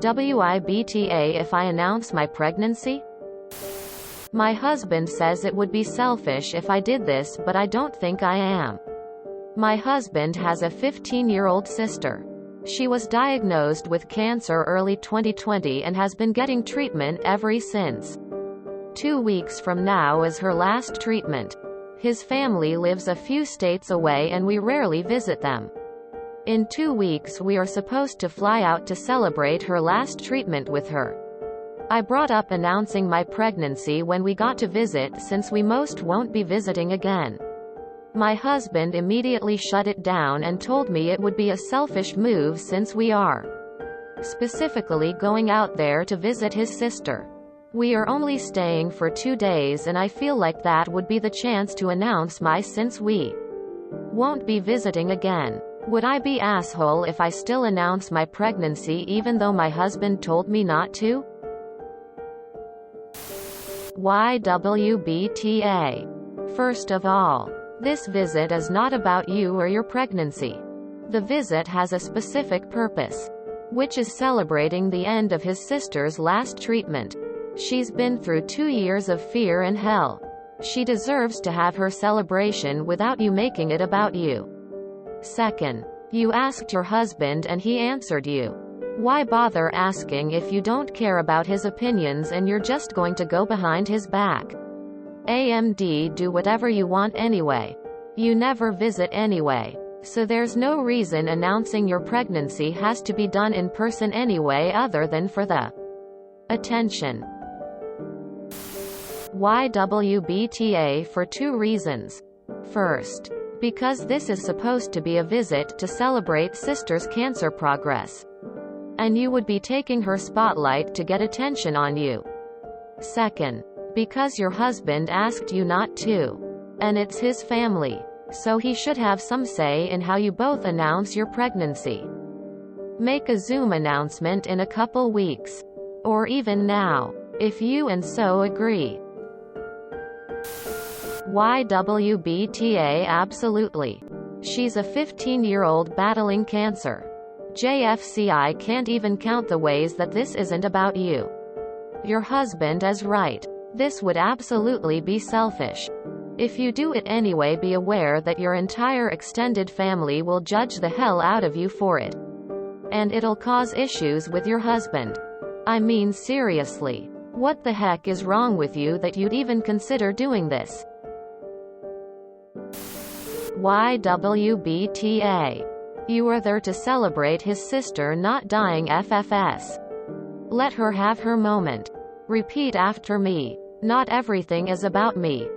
WIBTA if I announce my pregnancy? My husband says it would be selfish if I did this, but I don't think I am. My husband has a 15-year-old sister. She was diagnosed with cancer early 2020 and has been getting treatment ever since. 2 weeks from now is her last treatment. His family lives a few states away and we rarely visit them. In 2 weeks we are supposed to fly out to celebrate her last treatment with her. I brought up announcing my pregnancy when we got to visit since we most won't be visiting again. My husband immediately shut it down and told me it would be a selfish move since we are specifically going out there to visit his sister. We are only staying for 2 days and I feel like that would be the chance to announce since we won't be visiting again. Would I be asshole if I still announce my pregnancy even though my husband told me not to? WIBTA. First of all, this visit is not about you or your pregnancy. The visit has a specific purpose, which is celebrating the end of his sister's last treatment. She's been through 2 years of fear and hell. She deserves to have her celebration without you making it about you. Second, you asked your husband and he answered you. Why bother asking if you don't care about his opinions and you're just going to go behind his back? AMD, do whatever you want anyway. You never visit anyway. So there's no reason announcing your pregnancy has to be done in person anyway other than for the attention. WIBTA for 2 reasons. First, because this is supposed to be a visit to celebrate sister's cancer progress. And you would be taking her spotlight to get attention on you. Second, because your husband asked you not to. And it's his family. So he should have some say in how you both announce your pregnancy. Make a Zoom announcement in a couple weeks. Or even now, if you and so agree. WIBTA absolutely. She's a 15-year-old battling cancer. JFCI can't even count the ways that this isn't about you. Your husband is right. This would absolutely be selfish. If you do it anyway, be aware that your entire extended family will judge the hell out of you for it. And it'll cause issues with your husband. I mean seriously. What the heck is wrong with you that you'd even consider doing this? WIBTA. You are there to celebrate his sister not dying FFS. Let her have her moment. Repeat after me. Not everything is about me.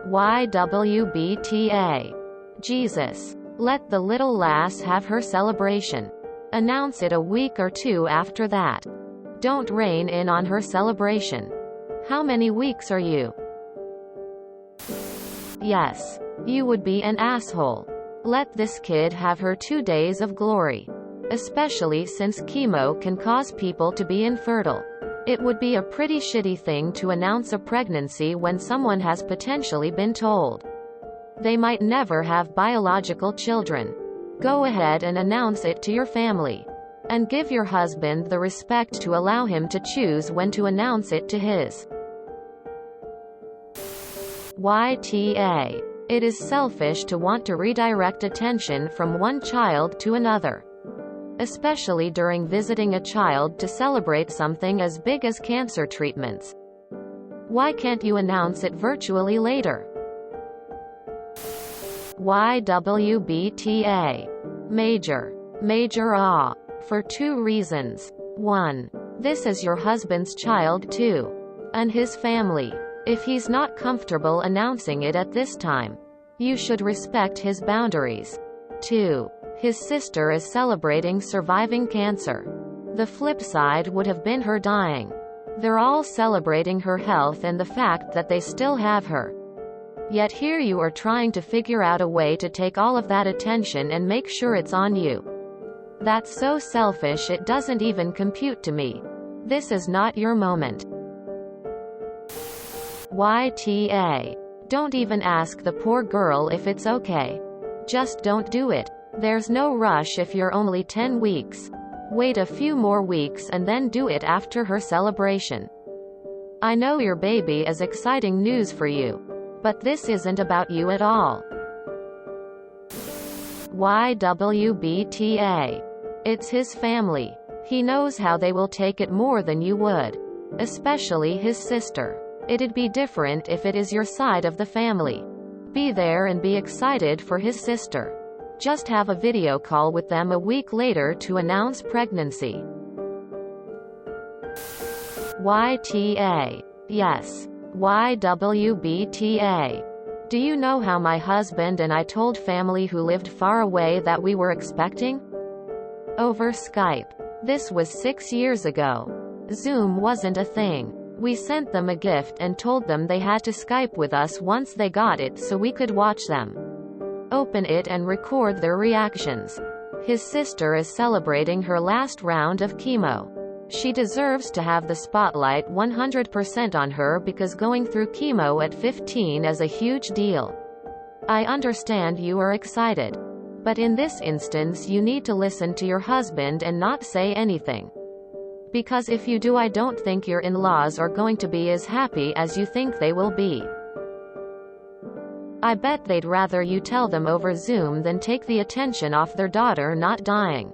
WIBTA. Jesus. Let the little lass have her celebration. Announce it a week or 2 after that. Don't rein in on her celebration. How many weeks are you? Yes. You would be an asshole. Let this kid have her 2 days of glory. Especially since chemo can cause people to be infertile. It would be a pretty shitty thing to announce a pregnancy when someone has potentially been told they might never have biological children. Go ahead and announce it to your family. And give your husband the respect to allow him to choose when to announce it to his. YTA. It is selfish to want to redirect attention from one child to another. Especially during visiting a child to celebrate something as big as cancer treatments. Why can't you announce it virtually later? WIBTA. Major awe. For 2 reasons. 1. This is your husband's child too. And his family. If he's not comfortable announcing it at this time, you should respect his boundaries. 2. His sister is celebrating surviving cancer. The flip side would have been her dying. They're all celebrating her health and the fact that they still have her. Yet here you are trying to figure out a way to take all of that attention and make sure it's on you. That's so selfish it doesn't even compute to me. This is not your moment. YTA. Don't even ask the poor girl if it's okay. Just don't do it. There's no rush if you're only 10 weeks. Wait a few more weeks and then do it after her celebration. I know your baby is exciting news for you. But this isn't about you at all. WIBTA. It's his family. He knows how they will take it more than you would. Especially his sister. It'd be different if it is your side of the family. Be there and be excited for his sister. Just have a video call with them a week later to announce pregnancy. YTA. Yes. WIBTA. Do you know how my husband and I told family who lived far away that we were expecting? Over Skype. This was 6 years ago. Zoom wasn't a thing. We sent them a gift and told them they had to Skype with us once they got it so we could watch them open it and record their reactions. His sister is celebrating her last round of chemo. She deserves to have the spotlight 100% on her because going through chemo at 15 is a huge deal. I understand you are excited. But in this instance you need to listen to your husband and not say anything. Because if you do, I don't think your in-laws are going to be as happy as you think they will be. I bet they'd rather you tell them over Zoom than take the attention off their daughter not dying.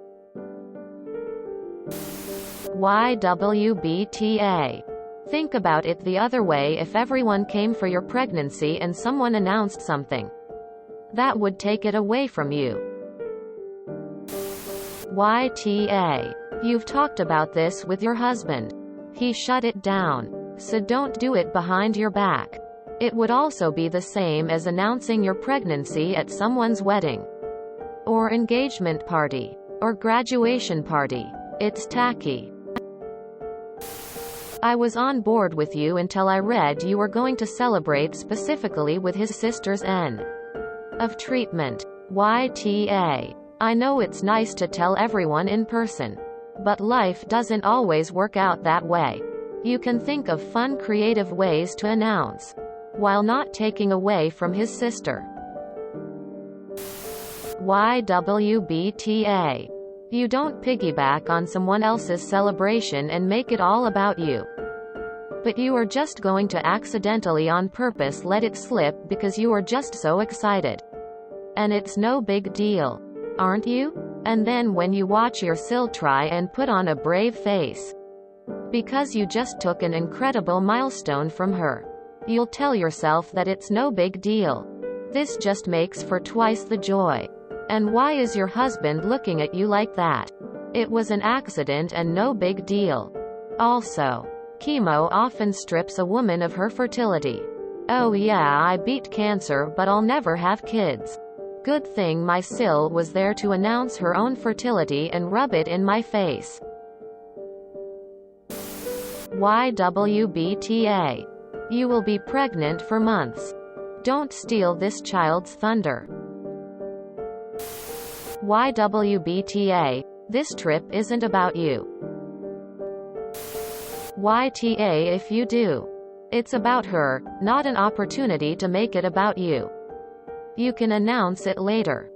YWBTA. Think about it the other way. If everyone came for your pregnancy and someone announced something, that would take it away from you. YTA. You've talked about this with your husband. He shut it down. So don't do it behind your back. It would also be the same as announcing your pregnancy at someone's wedding, or engagement party, or graduation party. It's tacky. I was on board with you until I read you were going to celebrate specifically with his sister's end of treatment. YTA. I know it's nice to tell everyone in person, but life doesn't always work out that way. You can think of fun, creative ways to announce, while not taking away from his sister. YWBTA. You don't piggyback on someone else's celebration and make it all about you. But you are just going to accidentally on purpose let it slip because you are just so excited. And it's no big deal, aren't you? And then when you watch your sil, try and put on a brave face. Because you just took an incredible milestone from her. You'll tell yourself that it's no big deal. This just makes for twice the joy. And why is your husband looking at you like that? It was an accident and no big deal. Also, chemo often strips a woman of her fertility. Oh yeah, I beat cancer but I'll never have kids. Good thing my sil was there to announce her own fertility and rub it in my face. YWBTA. You will be pregnant for months. Don't steal this child's thunder. YWBTA. This trip isn't about you. YTA. If you do, it's about her, not an opportunity to make it about you. You can announce it later.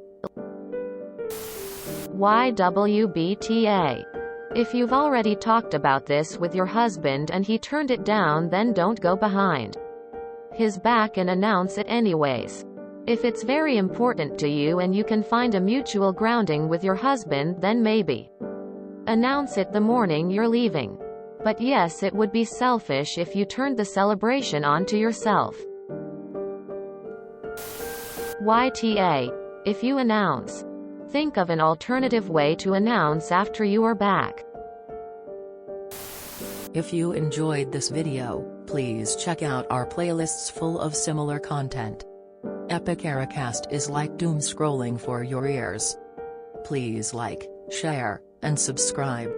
YWBTA. If you've already talked about this with your husband and he turned it down, then don't go behind his back and announce it anyways. If it's very important to you and you can find a mutual grounding with your husband, then maybe announce it the morning you're leaving. But yes, it would be selfish if you turned the celebration on to yourself. YTA. If you announce, think of an alternative way to announce after you are back. If you enjoyed this video, please check out our playlists full of similar content. AmITheAsshole is like doom scrolling for your ears. Please like, share, and subscribe.